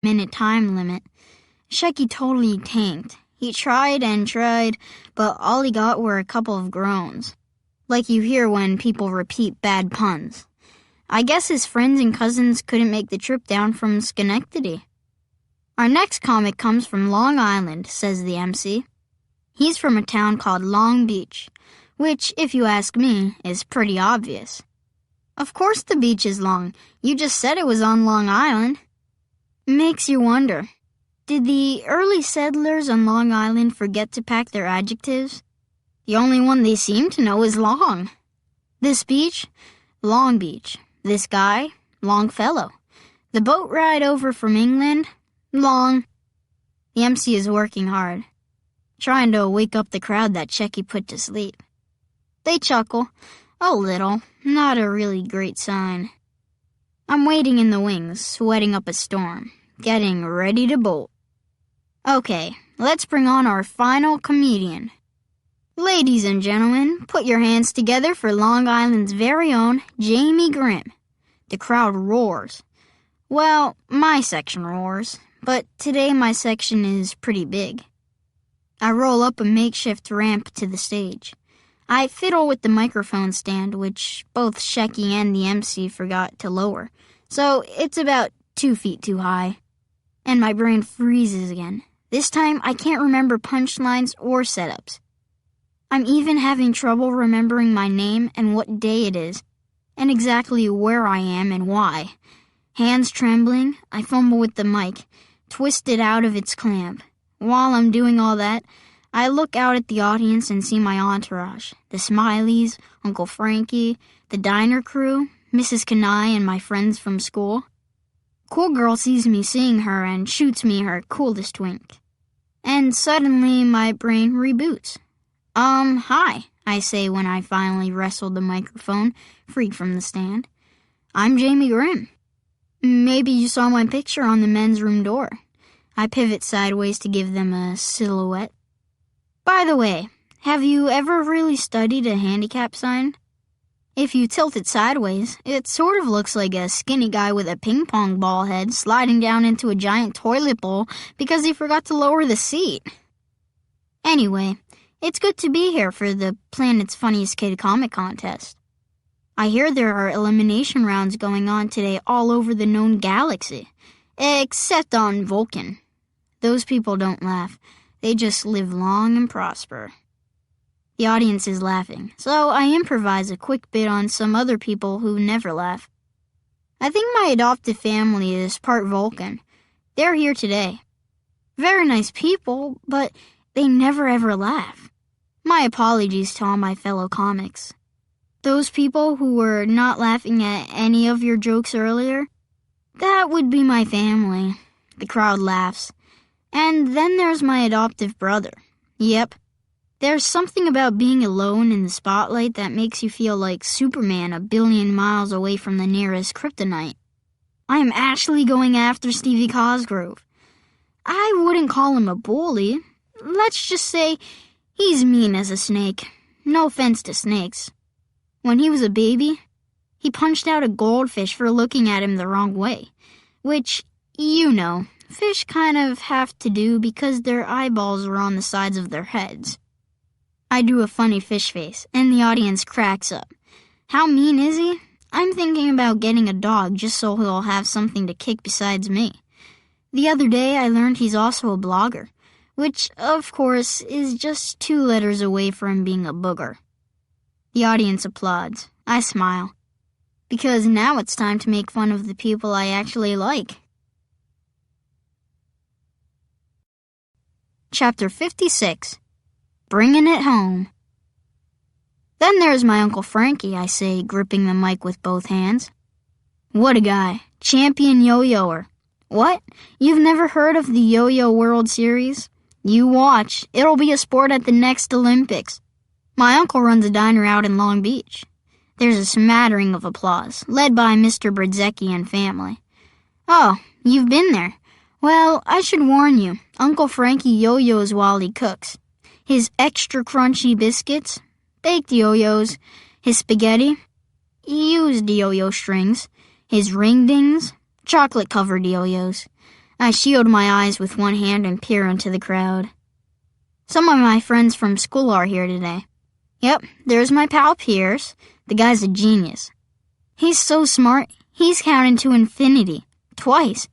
minute time limit. Shecky totally tanked. He tried and tried, but all he got were a couple of groans. Like you hear when people repeat bad puns. I guess his friends and cousins couldn't make the trip down from Schenectady. Our next comic comes from Long Island, says the MC. He's from a town called Long Beach, which, if you ask me, is pretty obvious. Of course the beach is long. You just said it was on Long Island. Makes you wonder, did the early settlers on Long Island forget to pack their adjectives? The only one they seem to know is long. This beach? Long Beach. This guy? Longfellow. The boat ride over from England? Long. The MC is working hard, trying to wake up the crowd that Shecky put to sleep. They chuckle. A little. Not a really great sign. I'm waiting in the wings, sweating up a storm, getting ready to bolt. Okay, let's bring on our final comedian. Ladies and gentlemen, put your hands together for Long Island's very own Jamie Grimm. The crowd roars. Well, my section roars, but today my section is pretty big. I roll up a makeshift ramp to the stage. I fiddle with the microphone stand, which both Shecky and the MC forgot to lower, so it's about 2 feet too high. And my brain freezes again. This time I can't remember punchlines or setups. I'm even having trouble remembering my name and what day it is, and exactly where I am and why. Hands trembling, I fumble with the mic, twist it out of its clamp. While I'm doing all that, I look out at the audience and see my entourage. The Smileys, Uncle Frankie, the diner crew, Mrs. Kenai, and my friends from school. Cool girl sees me seeing her and shoots me her coolest wink. And suddenly my brain reboots. Hi, I say when I finally wrestle the microphone free from the stand. I'm Jamie Grimm. Maybe you saw my picture on the men's room door. I pivot sideways to give them a silhouette. By the way, have you ever really studied a handicap sign? If you tilt it sideways, it sort of looks like a skinny guy with a ping pong ball head sliding down into a giant toilet bowl because he forgot to lower the seat. Anyway, it's good to be here for the Planet's Funniest Kid comic contest. I hear there are elimination rounds going on today all over the known galaxy, except on Vulcan. Those people don't laugh. They just live long and prosper. The audience is laughing, so I improvise a quick bit on some other people who never laugh. I think my adoptive family is part Vulcan. They're here today. Very nice people, but they never ever laugh. My apologies to all my fellow comics. Those people who were not laughing at any of your jokes earlier, that would be my family. The crowd laughs. And then there's my adoptive brother. Yep. There's something about being alone in the spotlight that makes you feel like Superman a billion miles away from the nearest kryptonite. I am actually going after Stevie Cosgrove. I wouldn't call him a bully. Let's just say he's mean as a snake. No offense to snakes. When he was a baby, he punched out a goldfish for looking at him the wrong way, which, you know, fish kind of have to do because their eyeballs are on the sides of their heads. I do a funny fish face, and the audience cracks up. How mean is he? I'm thinking about getting a dog just so he'll have something to kick besides me. The other day I learned he's also a blogger, which, of course, is just 2 letters away from being a booger. The audience applauds. I smile. Because now it's time to make fun of the people I actually like. Chapter 56. Bringing it home. Then there's my Uncle Frankie, I say, gripping the mic with both hands. What a guy. Champion yo-yoer. What? You've never heard of the Yo-Yo World Series? You watch. It'll be a sport at the next Olympics. My uncle runs a diner out in Long Beach. There's a smattering of applause, led by Mr. Bradzecki and family. Oh, you've been there. Well, I should warn you, Uncle Frankie yo-yos while he cooks. His extra crunchy biscuits, baked yo-yos, his spaghetti, used yo-yo strings, his ring dings, chocolate-covered yo-yos. I shield my eyes with one hand and peer into the crowd. Some of my friends from school are here today. Yep, there's my pal Pierce. The guy's a genius. He's so smart, he's counted to infinity, twice.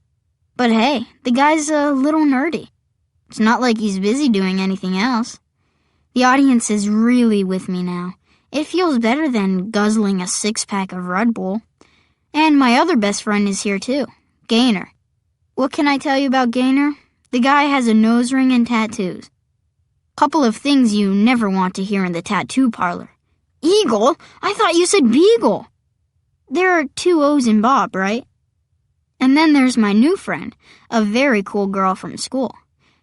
But hey, the guy's a little nerdy. It's not like he's busy doing anything else. The audience is really with me now. It feels better than guzzling a 6-pack of Red Bull. And my other best friend is here too, Gaynor. What can I tell you about Gaynor? The guy has a nose ring and tattoos. Couple of things you never want to hear in the tattoo parlor. Eagle? I thought you said beagle. There are 2 O's in Bob, right? And then there's my new friend, a very cool girl from school.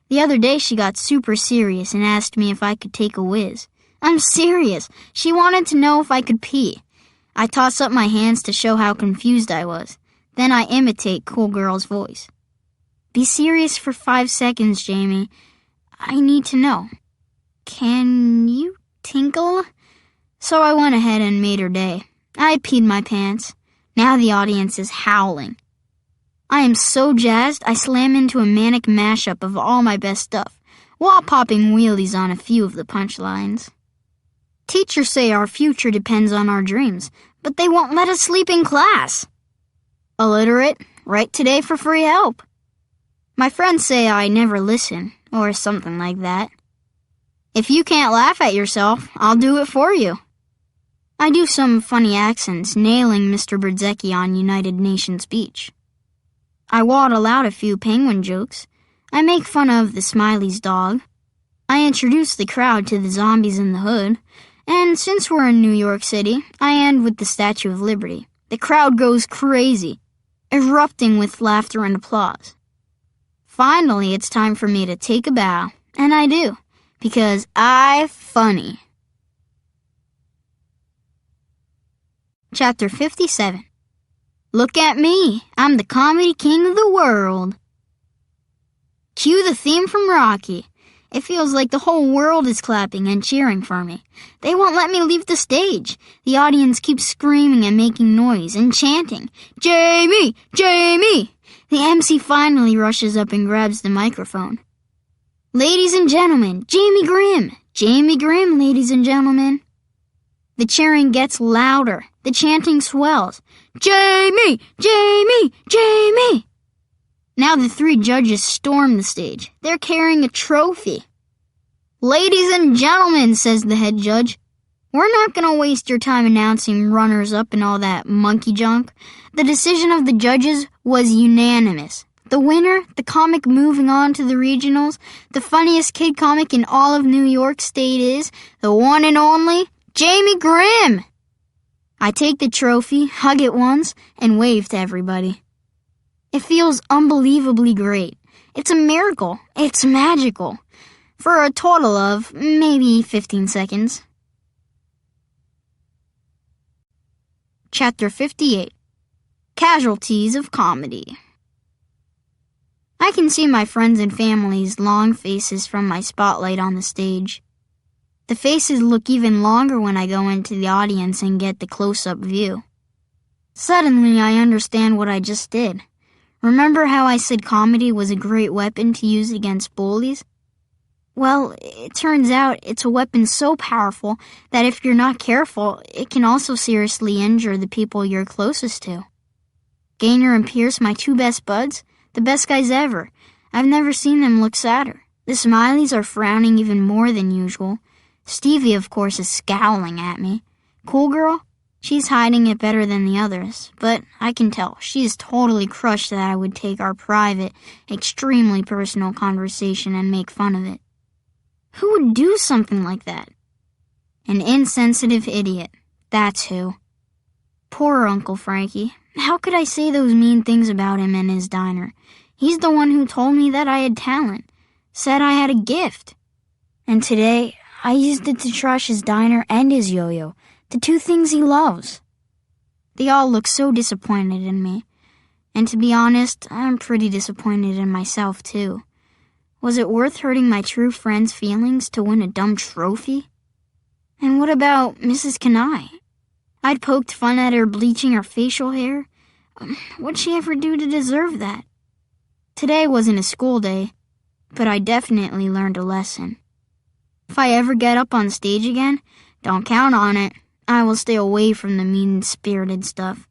The other day she got super serious and asked me if I could take a whiz. I'm serious. She wanted to know if I could pee. I toss up my hands to show how confused I was. Then I imitate cool girl's voice. Be serious for 5 seconds, Jamie. I need to know. Can you tinkle? So I went ahead and made her day. I peed my pants. Now the audience is howling. I am so jazzed, I slam into a manic mashup of all my best stuff, while popping wheelies on a few of the punchlines. Teachers say our future depends on our dreams, but they won't let us sleep in class. Illiterate, write today for free help. My friends say I never listen, or something like that. If you can't laugh at yourself, I'll do it for you. I do some funny accents, nailing Mr. Berdzecki on United Nations Beach. I waddle out a few penguin jokes. I make fun of the Smiley's dog. I introduce the crowd to the zombies in the hood. And since we're in New York City, I end with the Statue of Liberty. The crowd goes crazy, erupting with laughter and applause. Finally, it's time for me to take a bow, and I do, because I'm funny. Chapter 57. Look at me, I'm the comedy king of the world. Cue the theme from Rocky. It feels like the whole world is clapping and cheering for me. They won't let me leave the stage. The audience keeps screaming and making noise and chanting, Jamie! Jamie! The MC finally rushes up and grabs the microphone. Ladies and gentlemen, Jamie Grimm! Jamie Grimm, ladies and gentlemen. The cheering gets louder. The chanting swells. Jamie! Jamie! Jamie! Now the 3 judges storm the stage. They're carrying a trophy. Ladies and gentlemen, says the head judge, we're not going to waste your time announcing runners-up and all that monkey junk. The decision of the judges was unanimous. The winner, the comic moving on to the regionals, the funniest kid comic in all of New York State is the one and only Jamie Grimm. I take the trophy, hug it once, and wave to everybody. It feels unbelievably great. It's a miracle. It's magical. For a total of maybe 15 seconds. Chapter 58. Casualties of Comedy. I can see my friends and family's long faces from my spotlight on the stage. The faces look even longer when I go into the audience and get the close-up view. Suddenly, I understand what I just did. Remember how I said comedy was a great weapon to use against bullies? Well, it turns out it's a weapon so powerful that if you're not careful, it can also seriously injure the people you're closest to. Gaynor and Pierce, my 2 best buds, the best guys ever. I've never seen them look sadder. The Smileys are frowning even more than usual. Stevie, of course, is scowling at me. Cool girl? She's hiding it better than the others, but I can tell she is totally crushed that I would take our private, extremely personal conversation and make fun of it. Who would do something like that? An insensitive idiot. That's who. Poor Uncle Frankie. How could I say those mean things about him and his diner? He's the one who told me that I had talent, said I had a gift. And today, I used it to trash his diner and his yo-yo, the 2 things he loves. They all look so disappointed in me. And to be honest, I'm pretty disappointed in myself, too. Was it worth hurting my true friend's feelings to win a dumb trophy? And what about Mrs. Kenai? I'd poked fun at her bleaching her facial hair. What'd she ever do to deserve that? today wasn't a school day, but I definitely learned a lesson. If I ever get up on stage again, don't count on it. I will stay away from the mean-spirited stuff.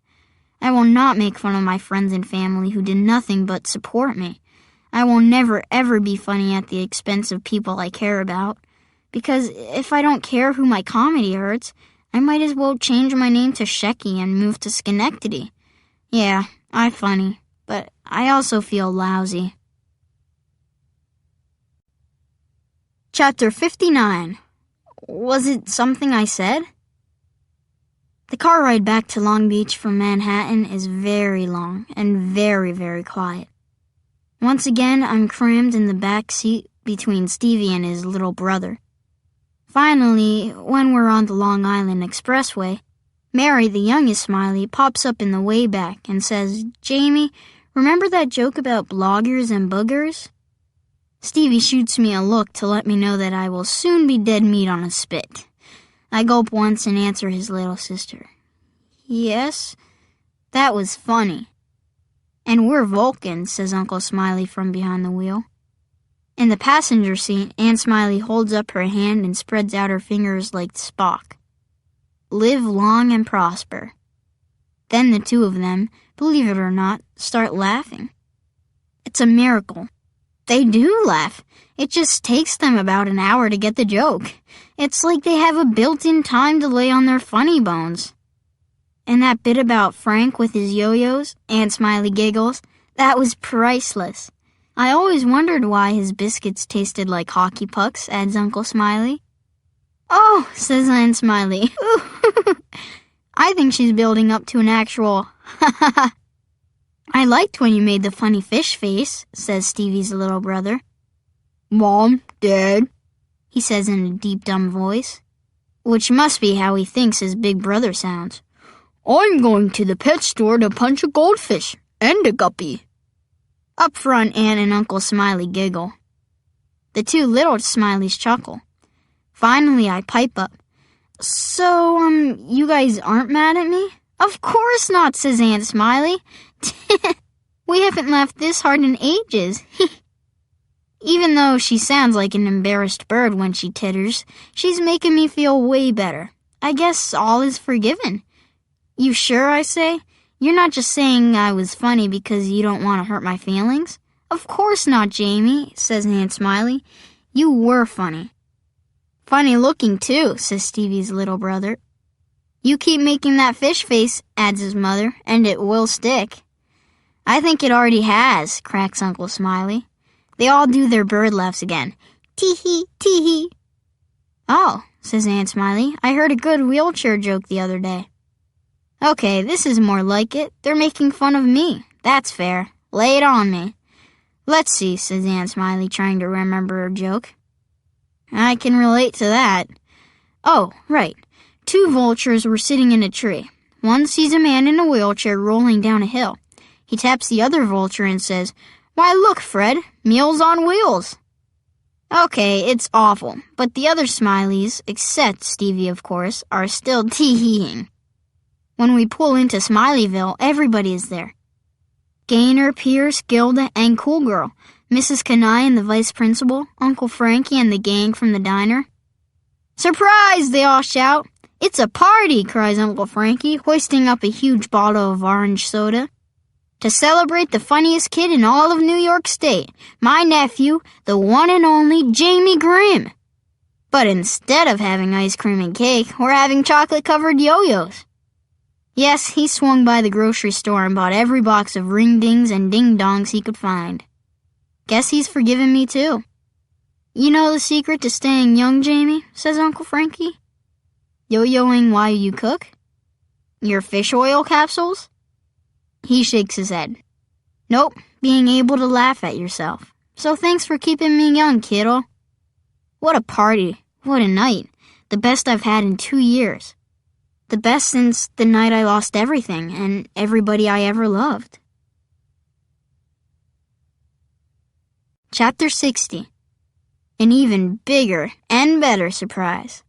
I will not make fun of my friends and family who did nothing but support me. I will never ever be funny at the expense of people I care about. Because if I don't care who my comedy hurts, I might as well change my name to Shecky and move to Schenectady. Yeah, I'm funny, but I also feel lousy. Chapter 59. Was it something I said? The car ride back to Long Beach from Manhattan is very long and very, very quiet. Once again, I'm crammed in the back seat between Stevie and his little brother. Finally, when we're on the Long Island Expressway, Mary, the youngest Smiley, pops up in the way back and says, "Jamie, remember that joke about bloggers and boogers?" Stevie shoots me a look to let me know that I will soon be dead meat on a spit. I gulp once and answer his little sister. "Yes, that was funny." "And we're Vulcans," says Uncle Smiley from behind the wheel. In the passenger seat, Aunt Smiley holds up her hand and spreads out her fingers like Spock. "Live long and prosper." Then the two of them, believe it or not, start laughing. It's a miracle. They do laugh. It just takes them about an hour to get the joke. It's like they have a built-in time delay on their funny bones. And that bit about Frank with his yo-yos, Aunt Smiley giggles, that was priceless. I always wondered why his biscuits tasted like hockey pucks, adds Uncle Smiley. "Oh," says Aunt Smiley. I think she's building up to an actual ha-ha-ha. "I liked when you made the funny fish face," says Stevie's little brother. "Mom, Dad," he says in a deep, dumb voice, which must be how he thinks his big brother sounds. "I'm going to the pet store to punch a goldfish and a guppy." Up front, Aunt and Uncle Smiley giggle. The two little Smileys chuckle. Finally, I pipe up. "So, you guys aren't mad at me?" "Of course not," says Aunt Smiley. "We haven't laughed this hard in ages." Even though she sounds like an embarrassed bird when she titters, she's making me feel way better. I guess all is forgiven. "You sure?" I say. "You're not just saying I was funny because you don't want to hurt my feelings?" "Of course not, Jamie," says Aunt Smiley. "You were funny." "Funny looking, too," says Stevie's little brother. "You keep making that fish face," adds his mother, "and it will stick." "I think it already has," cracks Uncle Smiley. They all do their bird laughs again. Tee-hee, tee-hee. "Oh," says Aunt Smiley, "I heard a good wheelchair joke the other day." "Okay, this is more like it. They're making fun of me. That's fair. Lay it on me." "Let's see," says Aunt Smiley, trying to remember her joke. "I can relate to that. Oh, right. 2 vultures were sitting in a tree. One sees a man in a wheelchair rolling down a hill. He taps the other vulture and says, 'Why, look, Fred, Meals on Wheels.'" Okay, it's awful, but the other Smileys, except Stevie, of course, are still tee-heeing. When we pull into Smileyville, everybody is there. Gaynor, Pierce, Gilda, and Cool Girl, Mrs. Kanai and the vice principal, Uncle Frankie and the gang from the diner. "Surprise!" they all shout. "It's a party!" cries Uncle Frankie, hoisting up a huge bottle of orange soda. "To celebrate the funniest kid in all of New York State, my nephew, the one and only Jamie Grimm. But instead of having ice cream and cake, we're having chocolate-covered yo-yos." Yes, he swung by the grocery store and bought every box of ring-dings and ding-dongs he could find. Guess he's forgiven me, too. "You know the secret to staying young, Jamie?" says Uncle Frankie. "Yo-yoing while you cook? Your fish oil capsules?" He shakes his head. "Nope, being able to laugh at yourself. So thanks for keeping me young, kiddo." What a party. What a night. The best I've had in 2 years. The best since the night I lost everything and everybody I ever loved. Chapter 60. An even bigger and better surprise.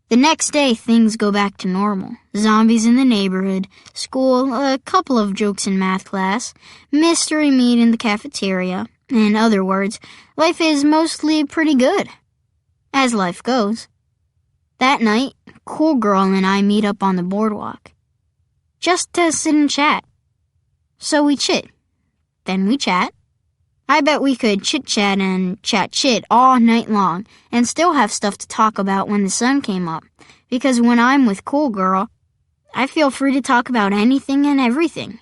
The next day, things go back to normal. Zombies in the neighborhood, school, a couple of jokes in math class, mystery meat in the cafeteria. In other words, life is mostly pretty good. As life goes. That night, Cool Girl and I meet up on the boardwalk. Just to sit and chat. So we chit. Then we chat. I bet we could chit-chat and chat-chit all night long and still have stuff to talk about when the sun came up. Because when I'm with Cool Girl, I feel free to talk about anything and everything.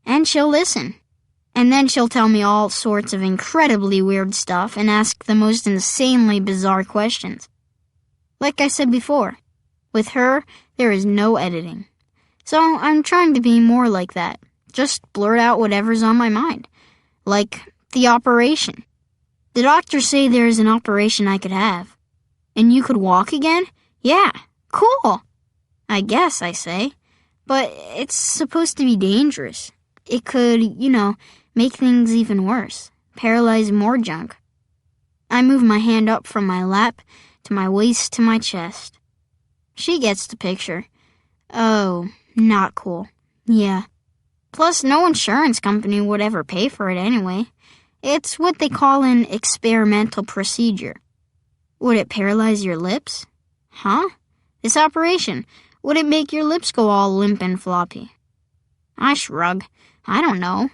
And she'll listen. And then she'll tell me all sorts of incredibly weird stuff and ask the most insanely bizarre questions. Like I said before, with her, there is no editing. So I'm trying to be more like that. Just blurt out whatever's on my mind. Like the operation. The doctors say there's an operation I could have. And you could walk again? Yeah, cool. I guess, I say. But it's supposed to be dangerous. It could, make things even worse. Paralyze more junk. I move my hand up from my lap to my waist to my chest. She gets the picture. Oh, not cool. Yeah. Plus, no insurance company would ever pay for it anyway. It's what they call an experimental procedure. Would it paralyze your lips? Huh? This operation, would it make your lips go all limp and floppy? I shrug. I don't know.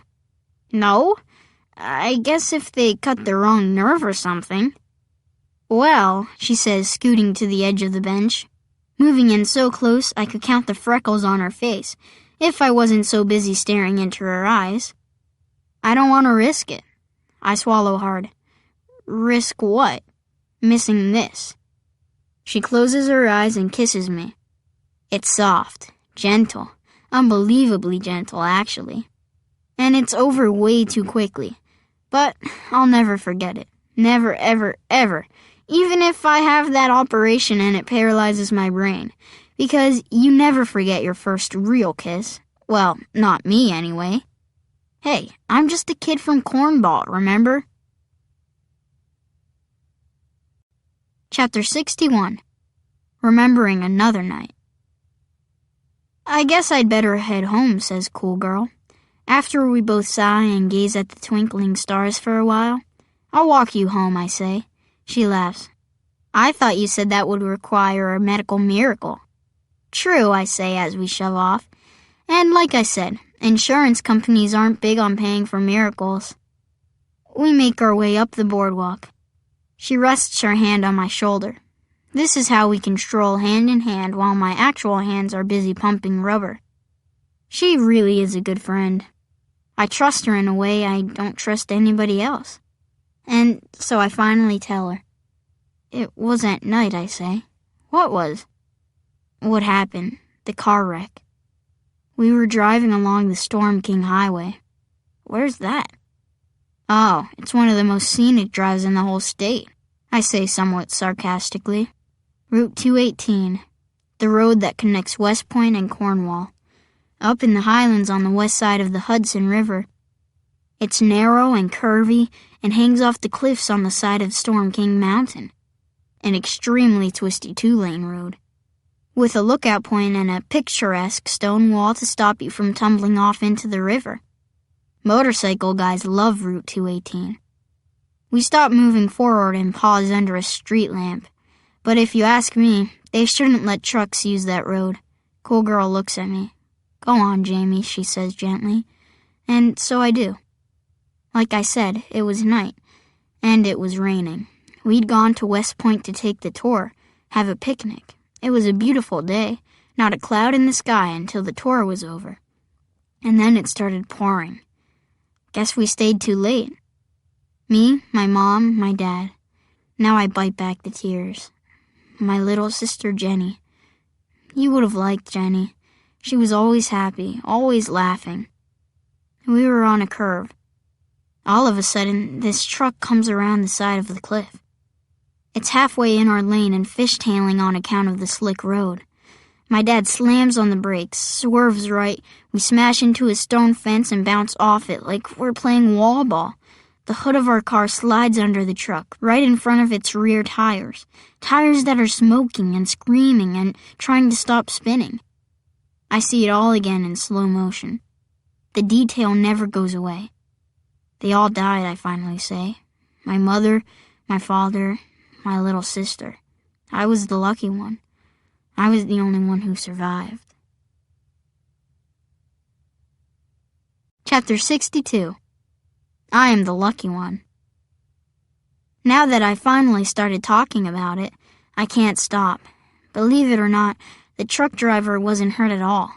No? I guess if they cut the wrong nerve or something. Well, she says, scooting to the edge of the bench, moving in so close I could count the freckles on her face, if I wasn't so busy staring into her eyes. I don't want to risk it. I swallow hard. Risk what? Missing this. She closes her eyes and kisses me. It's soft, gentle, unbelievably gentle, actually. And it's over way too quickly. But I'll never forget it. Never, ever, ever. Even if I have that operation and it paralyzes my brain. Because you never forget your first real kiss. Well, not me anyway. Hey, I'm just a kid from Cornball, remember? Chapter 61. Remembering Another Night. I guess I'd better head home, says Cool Girl. After we both sigh and gaze at the twinkling stars for a while. I'll walk you home, I say. She laughs. I thought you said that would require a medical miracle. True, I say as we shove off. And like I said, insurance companies aren't big on paying for miracles. We make our way up the boardwalk. She rests her hand on my shoulder. This is how we can stroll hand in hand while my actual hands are busy pumping rubber. She really is a good friend. I trust her in a way I don't trust anybody else. And so I finally tell her. It was at night, I say. What was? What happened? The car wreck. We were driving along the Storm King Highway. Where's that? Oh, it's one of the most scenic drives in the whole state, I say somewhat sarcastically. Route 218, the road that connects West Point and Cornwall, up in the highlands on the west side of the Hudson River. It's narrow and curvy and hangs off the cliffs on the side of Storm King Mountain, an extremely twisty two-lane road, with a lookout point and a picturesque stone wall to stop you from tumbling off into the river. Motorcycle guys love Route 218. We stop moving forward and pause under a street lamp. But if you ask me, they shouldn't let trucks use that road. Cool Girl looks at me. Go on, Jamie, she says gently. And so I do. Like I said, it was night, and it was raining. We'd gone to West Point to take the tour, have a picnic. It was a beautiful day, not a cloud in the sky until the tour was over. And then it started pouring. Guess we stayed too late. Me, my mom, my dad. Now I bite back the tears. My little sister Jenny. You would have liked Jenny. She was always happy, always laughing. We were on a curve. All of a sudden, this truck comes around the side of the cliff. It's halfway in our lane and fishtailing on account of the slick road. My dad slams on the brakes, swerves right. We smash into a stone fence and bounce off it like we're playing wall ball. The hood of our car slides under the truck, right in front of its rear tires. Tires that are smoking and screaming and trying to stop spinning. I see it all again in slow motion. The detail never goes away. They all died, I finally say. My mother, my father, my little sister. I was the lucky one. I was the only one who survived. Chapter 62. I am the lucky one. Now that I finally started talking about it, I can't stop. Believe it or not, the truck driver wasn't hurt at all,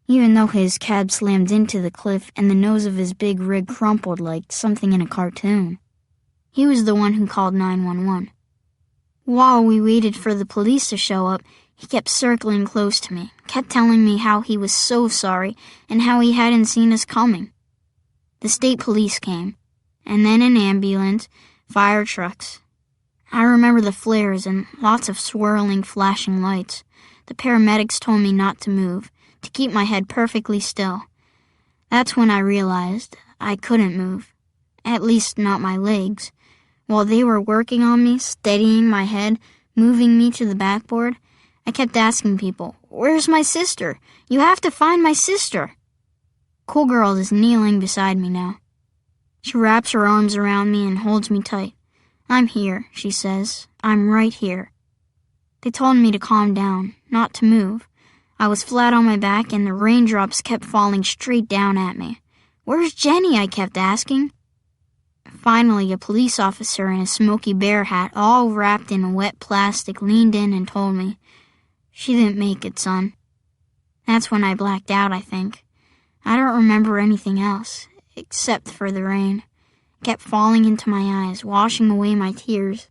even though his cab slammed into the cliff and the nose of his big rig crumpled like something in a cartoon. He was the one who called 911. While we waited for the police to show up, he kept circling close to me, kept telling me how he was so sorry and how he hadn't seen us coming. The state police came, and then an ambulance, fire trucks. I remember the flares and lots of swirling, flashing lights. The paramedics told me not to move, to keep my head perfectly still. That's when I realized I couldn't move, at least not my legs. While they were working on me, steadying my head, moving me to the backboard, I kept asking people, "Where's my sister? You have to find my sister." Cool Girl is kneeling beside me now. She wraps her arms around me and holds me tight. "I'm here," she says. "I'm right here." They told me to calm down, not to move. I was flat on my back and the raindrops kept falling straight down at me. "Where's Jenny?" I kept asking. Finally, a police officer in a Smokey Bear hat, all wrapped in wet plastic, leaned in and told me, "She didn't make it, son." That's when I blacked out, I think. I don't remember anything else, except for the rain. It kept falling into my eyes, washing away my tears.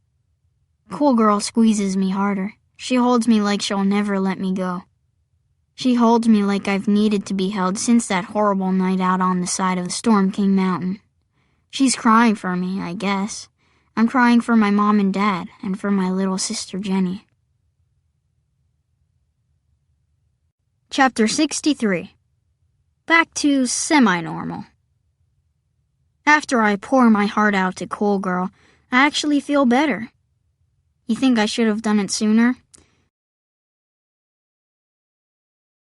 Cool Girl squeezes me harder. She holds me like she'll never let me go. She holds me like I've needed to be held since that horrible night out on the side of the Storm King Mountain. She's crying for me, I guess. I'm crying for my mom and dad, and for my little sister Jenny. Chapter 63. Back to semi-normal. After I pour my heart out to Cool Girl, I actually feel better. You think I should have done it sooner?